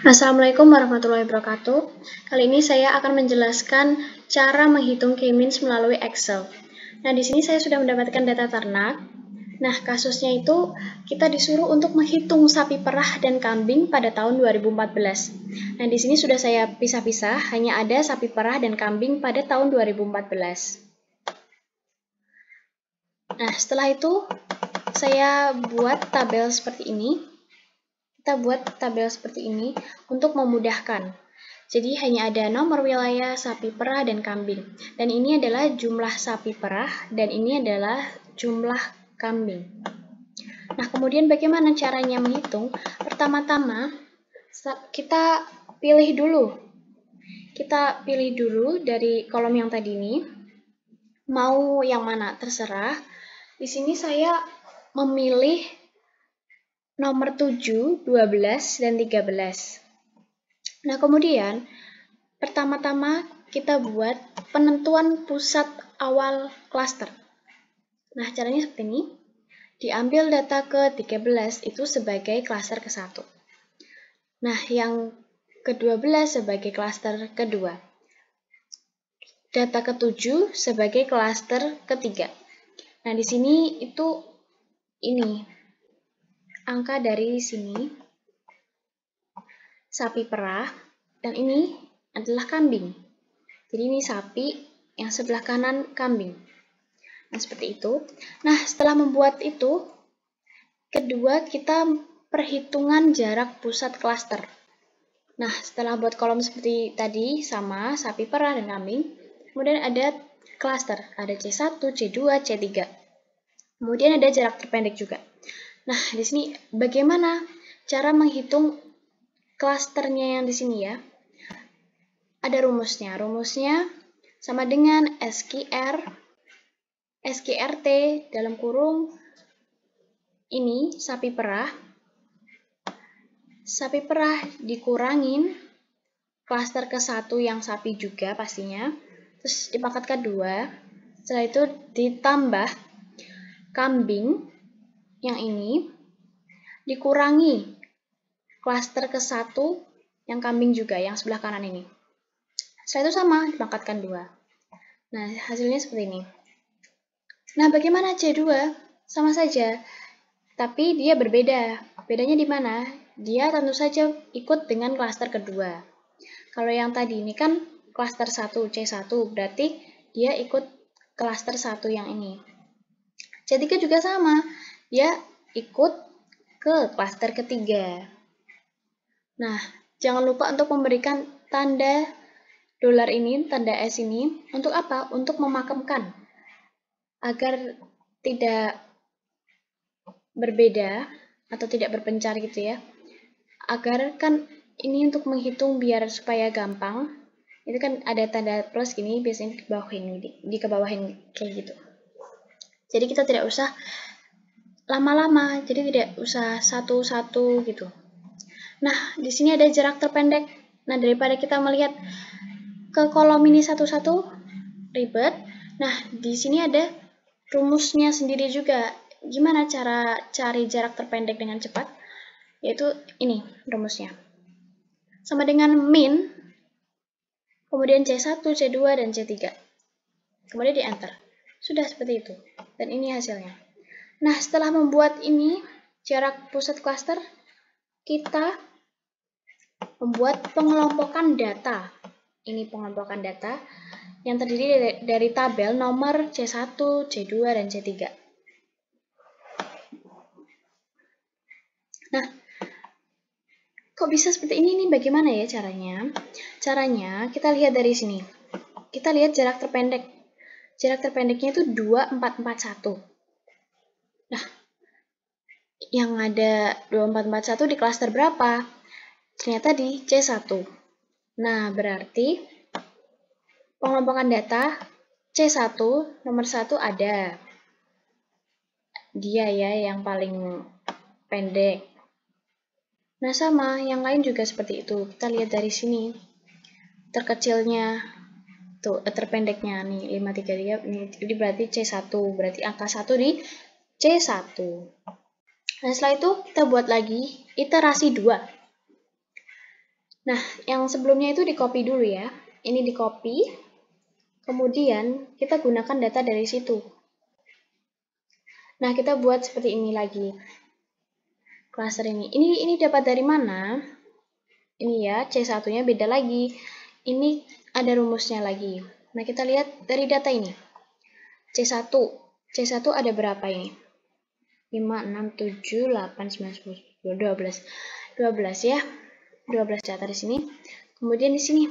Assalamualaikum warahmatullahi wabarakatuh. Kali ini saya akan menjelaskan cara menghitung K-means melalui Excel. Nah, di sini saya sudah mendapatkan data ternak. Nah, kasusnya itu kita disuruh untuk menghitung sapi perah dan kambing pada tahun 2014. Nah, di sini sudah saya pisah-pisah, hanya ada sapi perah dan kambing pada tahun 2014. Nah, setelah itu saya buat tabel seperti ini. Kita buat tabel seperti ini untuk memudahkan. Jadi hanya ada nomor wilayah, sapi perah, dan kambing. Dan ini adalah jumlah sapi perah, dan ini adalah jumlah kambing. Nah, kemudian bagaimana caranya menghitung? Pertama-tama, kita pilih dulu. Kita pilih dulu dari kolom yang tadi ini. Mau yang mana? Terserah. Di sini saya memilih nomor 7, 12, dan 13. Nah, kemudian pertama-tama kita buat penentuan pusat awal klaster. Nah, caranya seperti ini. Diambil data ke-13 itu sebagai klaster ke-1. Nah, yang ke-12 sebagai klaster kedua. Data ke-7 sebagai klaster ketiga. Nah, di sini itu ini angka dari sini sapi perah, dan ini adalah kambing. Jadi ini sapi, yang sebelah kanan kambing. Nah, seperti itu. Nah, setelah membuat itu, kedua kita perhitungan jarak pusat klaster. Nah, setelah buat kolom seperti tadi, sama sapi perah dan kambing, kemudian ada klaster, ada C1, C2, C3. Kemudian ada jarak terpendek juga. Nah, di sini bagaimana cara menghitung klasternya yang di sini ya? Ada rumusnya. Rumusnya sama dengan SQRT dalam kurung ini sapi perah dikurangin klaster ke-1 yang sapi juga pastinya, terus dipangkat ke-2, setelah itu ditambah kambing yang ini dikurangi klaster ke-1 yang kambing juga, yang sebelah kanan ini. Setelah itu sama, dipangkatkan 2. Nah, hasilnya seperti ini. Nah, bagaimana C2? Sama saja, tapi dia berbeda. Bedanya di mana? Dia tentu saja ikut dengan klaster kedua. Kalau yang tadi ini kan klaster 1, C1, berarti dia ikut klaster 1 yang ini. C3 juga sama, dia ikut ke klaster ketiga. Nah, jangan lupa untuk memberikan tanda dolar ini, tanda S ini, untuk apa? Untuk memakamkan, agar tidak berbeda atau tidak berpencar gitu ya. Agar kan ini untuk menghitung biar supaya gampang, itu kan ada tanda plus gini, biasanya di bawah ini, di kebawahin kayak gitu. Jadi kita tidak usah lama-lama, jadi tidak usah satu-satu gitu. Nah, di sini ada jarak terpendek. Nah, daripada kita melihat ke kolom ini satu-satu, ribet. Nah, di sini ada rumusnya sendiri juga. Gimana cara cari jarak terpendek dengan cepat? Yaitu ini rumusnya. Sama dengan min, kemudian C1, C2, dan C3. Kemudian di enter. Sudah seperti itu. Dan ini hasilnya. Nah, setelah membuat ini, jarak pusat klaster, kita membuat pengelompokan data. Ini pengelompokan data yang terdiri dari tabel nomor C1, C2, dan C3. Nah, kok bisa seperti ini nih? Bagaimana ya caranya? Caranya kita lihat dari sini. Kita lihat jarak terpendek. Jarak terpendeknya itu 2441. Nah, yang ada 2441 di klaster berapa? Ternyata di C1. Nah, berarti pengelompokan data C1 nomor 1 ada. Dia ya yang paling pendek. Nah, sama, yang lain juga seperti itu. Kita lihat dari sini. Terkecilnya, tuh, terpendeknya nih, 533, ini berarti C1. Berarti angka 1 di C1. Nah, setelah itu kita buat lagi iterasi 2. Nah, yang sebelumnya itu di-copy dulu ya. Ini di-copy, kemudian kita gunakan data dari situ. Nah, kita buat seperti ini lagi. Cluster ini. Ini dapat dari mana? Ini ya, C1-nya beda lagi. Ini ada rumusnya lagi. Nah, kita lihat dari data ini. C1. C1 ada berapa ini? 5, 6, 7, 8, 9, 10, 12. 12 ya. 12 data di sini. Kemudian di sini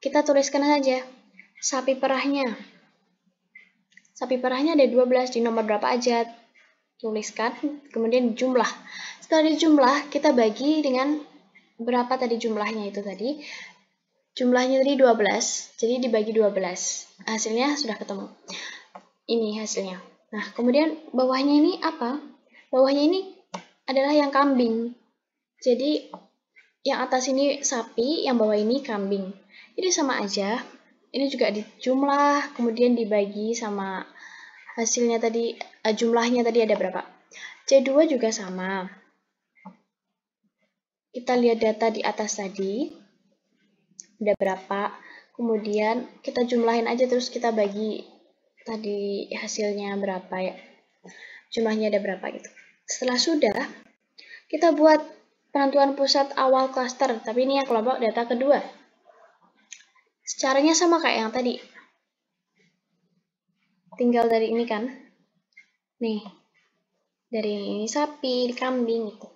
kita tuliskan saja sapi perahnya. Sapi perahnya ada 12, di nomor berapa aja? Tuliskan, kemudian jumlah. Setelah dijumlah, kita bagi dengan berapa tadi jumlahnya itu tadi. Jumlahnya tadi 12, jadi dibagi 12. Hasilnya sudah ketemu. Ini hasilnya. Nah, kemudian bawahnya ini apa? Bawahnya ini adalah yang kambing. Jadi, yang atas ini sapi, yang bawah ini kambing. Jadi sama aja. Ini juga dijumlah, kemudian dibagi sama hasilnya tadi, jumlahnya tadi ada berapa. C2 juga sama. Kita lihat data di atas tadi, ada berapa. Kemudian kita jumlahin aja, terus kita bagi tadi hasilnya berapa ya. Jumlahnya ada berapa gitu. Setelah sudah, kita buat penentuan pusat awal klaster, tapi ini yang kelompok data kedua. Caranya sama kayak yang tadi. Tinggal dari ini kan. Nih. Dari ini sapi, kambing gitu.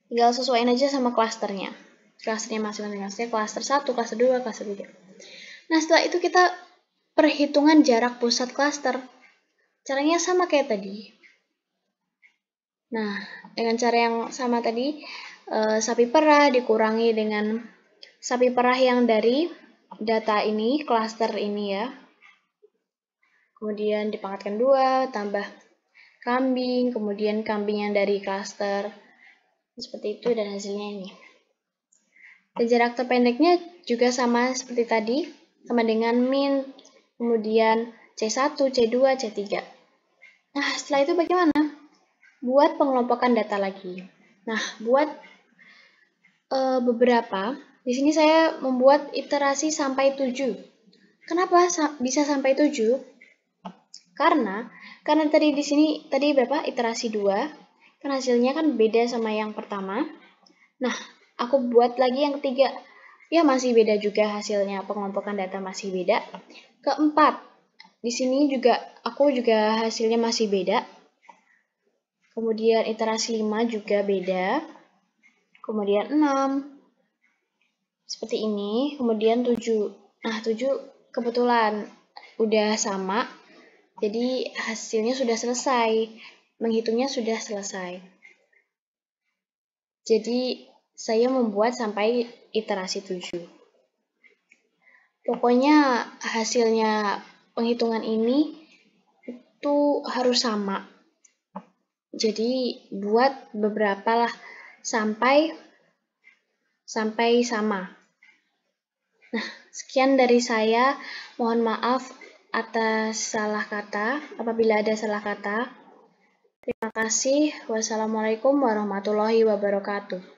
Tinggal sesuaiin aja sama klasternya. Klasternya masing-masing. Klaster 1, klaster 2, klaster 3. Nah, setelah itu kita perhitungan jarak pusat klaster. Caranya sama kayak tadi. Nah, dengan cara yang sama tadi, sapi perah dikurangi dengan sapi perah yang dari data ini, klaster ini ya. Kemudian dipangkatkan 2, tambah kambing, kemudian kambing yang dari klaster. Seperti itu dan hasilnya ini. Dan jarak terpendeknya juga sama seperti tadi, sama dengan min, kemudian C1, C2, C3. Nah, setelah itu bagaimana? Buat pengelompokan data lagi. Nah, buat beberapa, di sini saya membuat iterasi sampai 7. Kenapa bisa sampai 7? Karena tadi di sini tadi berapa? Iterasi 2. Kan hasilnya kan beda sama yang pertama. Nah, aku buat lagi yang ketiga. Ya masih beda juga hasilnya, pengelompokan data masih beda. Keempat, di sini juga aku juga hasilnya masih beda. Kemudian iterasi 5 juga beda. Kemudian 6. Seperti ini. Kemudian 7. Nah, 7 kebetulan udah sama. Jadi hasilnya sudah selesai. Menghitungnya sudah selesai. Jadi saya membuat sampai iterasi 7. Pokoknya hasilnya penghitungan ini itu harus sama. Jadi buat beberapa lah sampai sama. Nah, sekian dari saya. Mohon maaf atas salah kata, apabila ada salah kata. Terima kasih. Wassalamualaikum warahmatullahi wabarakatuh.